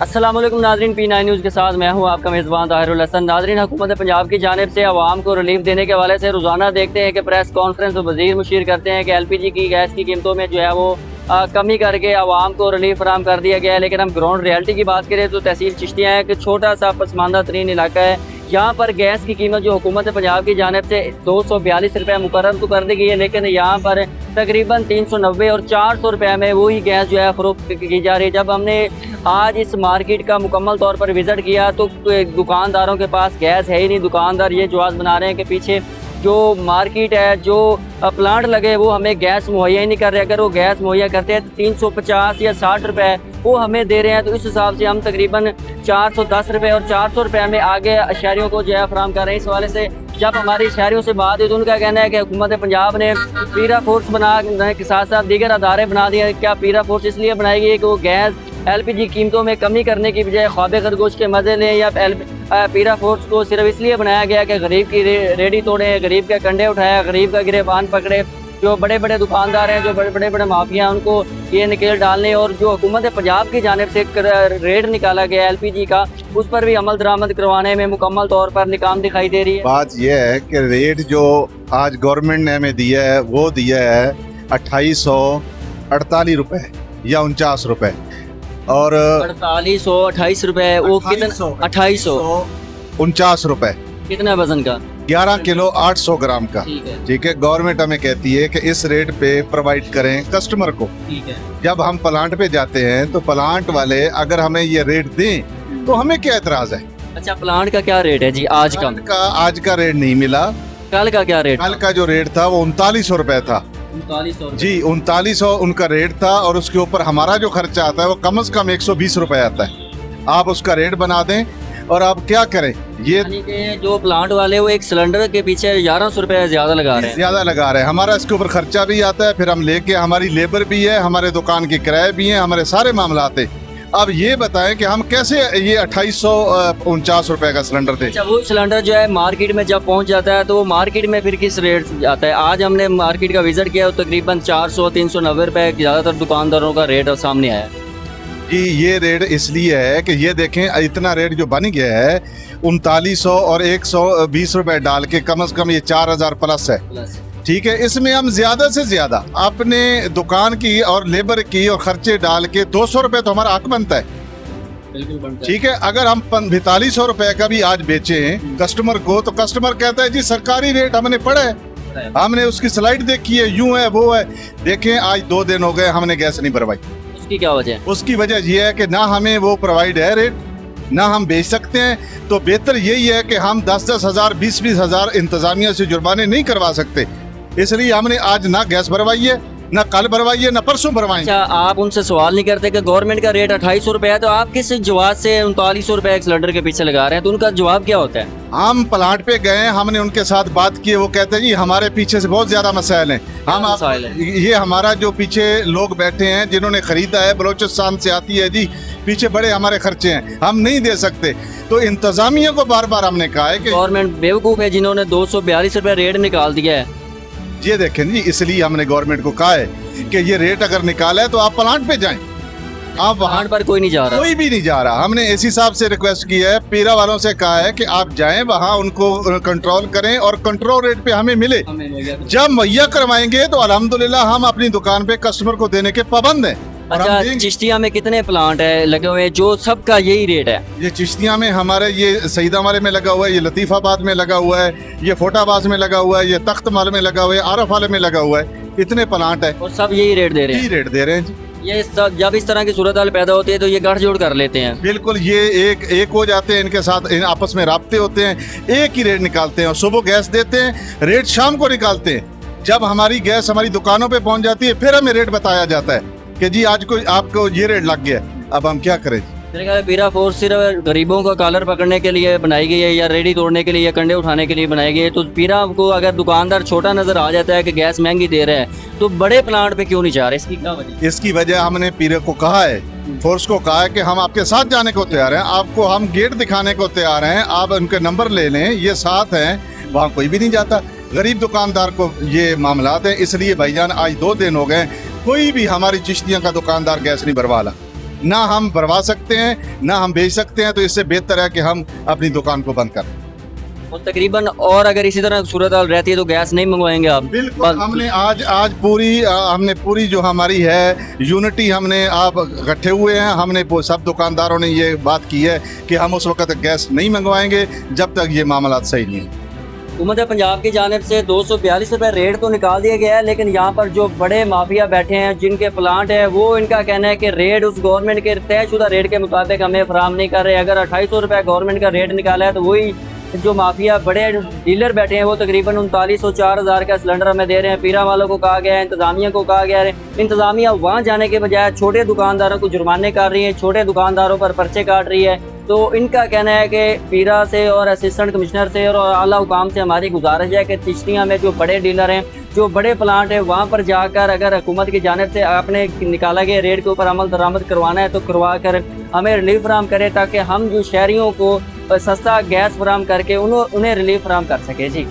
अस्सलाम वालेकुम नाजरीन, P9 न्यूज़ के साथ मैं हूं आपका मेज़बान ताहिरुल हसन। नाजरीन, हुकूमत पंजाब की जानिब से आवाम को रिलीफ देने के हवाले से रोज़ाना देखते हैं कि प्रेस कॉन्फ्रेंस में वज़ीर मुशीर करते हैं कि LPG की गैस की कीमतों में जो है वो कमी करके आवाम को रिलीफ फराम कर दिया गया है। लेकिन हम ग्राउंड रियलिटी की बात करें तो तहसील चिश्तियाँ है कि छोटा सा पसमानदा तरीन इलाका है। यहाँ पर गैस की कीमत जो हुकूमत पंजाब की जानिब से 242 रुपये मुकर्रर तो कर दी गई है, लेकिन यहाँ पर तकरीबन 390 और 400 रुपये में वही गैस जो है फ़रोख्त की जा रही है। जब हमने आज इस मार्केट का मुकम्मल तौर पर विज़िट किया तो दुकानदारों के पास गैस है ही नहीं। दुकानदार ये जवाब बना रहे हैं कि पीछे जो मार्केट है, जो प्लांट लगे वो हमें गैस मुहैया ही नहीं कर रहे। अगर वो गैस मुहैया करते हैं तो 350 या 60 रुपये वो हमें दे रहे हैं, तो इस हिसाब से हम तकरीबन 410 रुपये और 400 रुपये में आगे शहरियों को जो है फराम कर रहे हैं। इस हवाले से जब हमारी शहरियों से बात हुई तो उनका कहना है कि हुकूमत पंजाब ने पीरा फोर्स बनाने के साथ साथ दीगर अदारे बना दिए। क्या पीरा फोर्स इसलिए बनाई गई है कि वो गैस LPG कीमतों में कमी करने की बजाय ख्वाब खरगोश के मज़े लें, या पीरा फोर्स को सिर्फ इसलिए बनाया गया कि गरीब की रेडी तोड़े, गरीब के कंडे उठाया, गरीब का गिरेबान पकड़े। जो बड़े बड़े दुकानदार हैं, जो बड़े बड़े माफिया हैं, उनको ये निकेल डालने और जो हुकूमत पंजाब की जानिब से रेट निकाला गया LPG का, उस पर भी अमल दरामद करवाने में मुकम्मल तौर पर नाकाम दिखाई दे रही है। बात यह है कि रेट जो आज गवर्नमेंट ने हमें दिया है वो दिया है 2848 रुपये या 49 रुपये, और 4828 रुपये वो कितना 2849 रुपये कितना वजन का 11 किलो 800 ग्राम का। ठीक है, गवर्नमेंट हमें कहती है कि इस रेट पे प्रोवाइड करें कस्टमर को। ठीक है, जब हम प्लांट पे जाते हैं तो प्लांट वाले अगर हमें ये रेट दें तो हमें क्या एतराज है। अच्छा, प्लांट का क्या रेट है जी आज का? आज का रेट नहीं मिला। कल का क्या रेट? कल का जो रेट था वो 3900 रुपये था 3900 जी, 3900 उनका रेट था, और उसके ऊपर हमारा जो खर्चा आता है वो कम से कम 120 रुपए आता है। आप उसका रेट बना दें और आप क्या करें, ये यानी कि जो प्लांट वाले वो एक सिलेंडर के पीछे 1100 रुपए ज्यादा लगा रहे हैं। ज्यादा लगा रहे हैं। हमारा इसके ऊपर खर्चा भी आता है, फिर हम लेके हमारी लेबर भी है, हमारे दुकान के किराए भी हैं, हमारे सारे मामला आते। अब ये बताएं कि हम कैसे ये 2849 रुपए का सिलेंडर दें। अच्छा, वो सिलेंडर जो है मार्केट में जब पहुंच जाता है तो वो मार्केट में फिर किस रेट से आता है? आज हमने मार्केट का विजिट किया तो तकरीबन 400-390 रुपए ज़्यादातर दुकानदारों का रेट सामने आया जी। ये रेट इसलिए है कि ये देखें इतना रेट जो बन गया है 3900 और 120 रुपए डाल के कम से कम ये 4000 प्लस है। ठीक है, इसमें हम ज्यादा से ज्यादा अपने दुकान की और लेबर की और खर्चे डाल के 200 रुपए तो हमारा हक बनता है। बिल्कुल बनता है। ठीक है, अगर हम 4200 रुपए का भी आज बेचें कस्टमर को तो कस्टमर कहता है जी सरकारी रेट हमने पढ़ा है, हमने उसकी स्लाइड देखी है, यूं है वो है। देखें आज 2 दिन हो गए हमने गैस नहीं भरवाई। उसकी क्या वजह है? उसकी वजह यह है कि ना हमें वो प्रोवाइड है रेट, ना हम बेच सकते हैं। तो बेहतर यही है कि हम 10-10 हजार 20-20 हजार इंतजामिया से जुर्माने नहीं करवा सकते, इसलिए हमने आज ना गैस भरवाई है, ना कल भरवाई है, ना परसों भरवाएंगे। अच्छा, आप उनसे सवाल नहीं करते कि गवर्नमेंट का रेट 2800 रुपये है तो आप किस जवाब से 3900 रुपये एक सिलेंडर के पीछे लगा रहे हैं? तो उनका जवाब क्या होता है? हम प्लांट पे गए, हमने उनके साथ बात की, वो कहते हैं जी हमारे पीछे से बहुत ज्यादा मसाइल हैं। ये हमारा जो पीछे लोग बैठे हैं जिन्होंने खरीदा है, बलोचिस्तान से आती है जी, पीछे बड़े हमारे खर्चे हैं, हम नहीं दे सकते। तो इंतजामिया को बार बार हमने कहा है कि गवर्नमेंट बेवकूफ़ है जिन्होंने 242 रुपये रेट निकाल दिया है। ये देखें जी, इसलिए हमने गवर्नमेंट को कहा है कि ये रेट अगर निकाला है तो आप प्लांट पे जाएं। आप वहाँ पर कोई नहीं जा रहा, कोई भी नहीं जा रहा। हमने एसी साहब से रिक्वेस्ट की है, पीरा वालों से कहा है कि आप जाएं वहाँ, उनको कंट्रोल करें और कंट्रोल रेट पे हमें मिले। जब मुहैया करवाएंगे तो अल्हम्दुलिल्लाह हम अपनी दुकान पे कस्टमर को देने के पाबंद हैं। अच्छा, चिश्तिया में कितने प्लांट है लगे हुए जो सबका यही रेट है? ये चिश्तिया में हमारे ये सईदा वाले में लगा हुआ है, ये लतीफ़ाबाद में लगा हुआ है, ये फोटाबाज में लगा हुआ है, ये तख्त माल में लगा हुआ है, आरफ वाले में लगा हुआ है। इतने प्लांट है और सब यही रेट दे रहे हैं। यही रेट दे रहे हैं जी। ये सब जब इस तरह की सूरत हाल पैदा होती है तो ये गठजोड़ कर लेते हैं। बिल्कुल, ये एक हो जाते हैं, इनके साथ आपस में राब्ते होते हैं, एक ही रेट निकालते हैं और सुबह गैस देते हैं, रेट शाम को निकालते हैं। जब हमारी गैस हमारी दुकानों पे पहुंच जाती है फिर हमें रेट बताया जाता है कि जी आज को आपको ये रेट लग गया। अब हम क्या करें? मेरे ख्याल पीरा फोर्स सिर्फ गरीबों का कॉलर पकड़ने के लिए बनाई गई है या रेडी तोड़ने के लिए या कंडे उठाने के लिए बनाई गई है। तो पीरा को अगर दुकानदार छोटा नजर आ जाता है कि गैस महंगी दे रहा है तो बड़े प्लांट पे क्यों नहीं जा रहे? इसकी क्या वजह? इसकी वजह हमने पीरे को कहा है, फोर्स को कहा है कि हम आपके साथ जाने को तैयार हैं, आपको हम गेट दिखाने को तैयार हैं, आप उनके नंबर ले लें, ये साथ हैं। वहाँ कोई भी नहीं जाता, गरीब दुकानदार को ये मामलात हैं। इसलिए भाईजान आज 2 दिन हो गए कोई भी हमारी चिश्तियाँ का दुकानदार गैस नहीं भरवा ला। ना हम भरवा सकते हैं ना हम बेच सकते हैं, तो इससे बेहतर है कि हम अपनी दुकान को बंद करें। और तकरीबन और अगर इसी तरह सूरत हाल रहती है तो गैस नहीं मंगवाएंगे आप? बिल्कुल, हमने आज पूरी जो हमारी है यूनिटी, हमने आप इकट्ठे हुए हैं, हमने सब दुकानदारों ने ये बात की है कि हम उस वक्त गैस नहीं मंगवाएंगे जब तक ये मामला सही नहीं है। हुकूमत पंजाब की जानिब से 242 रुपये रेट तो निकाल दिया गया है, लेकिन यहाँ पर जो बड़े माफिया बैठे हैं जिनके प्लांट है, वो इनका कहना है कि रेट उस गवर्नमेंट के तयशुदा रेट के मुताबिक हमें फराम नहीं कर रहे। अगर 2800 रुपये गवर्नमेंट का रेट निकाला है तो वही जो माफिया बड़े डीलर बैठे हैं वो तकरीबन 3900 4000 का सिलेंडर हमें दे रहे हैं। पीरा वालों को कहा गया है, इंतजामिया को कहा गया है, इंतजामिया वहाँ जाने के बजाय छोटे दुकानदारों को जुर्माने कर रही है, छोटे दुकानदारों पर पर्चे काट रही है। तो इनका कहना है कि पीरा से और असिस्टेंट कमिश्नर से और आला हुकाम से हमारी गुजारिश है कि चिश्तियाँ में जो बड़े डीलर हैं, जो बड़े प्लांट है, वहाँ पर जाकर अगर हुकूमत की जानिब से आपने निकाला गया रेट के ऊपर अमल दरामद करवाना है तो करवा कर हमें रिलीफ फराम करें, ताकि हम जो शहरियों को सस्ता गैस फराम करके उन्हें रिलीफ फराम कर सके। जी।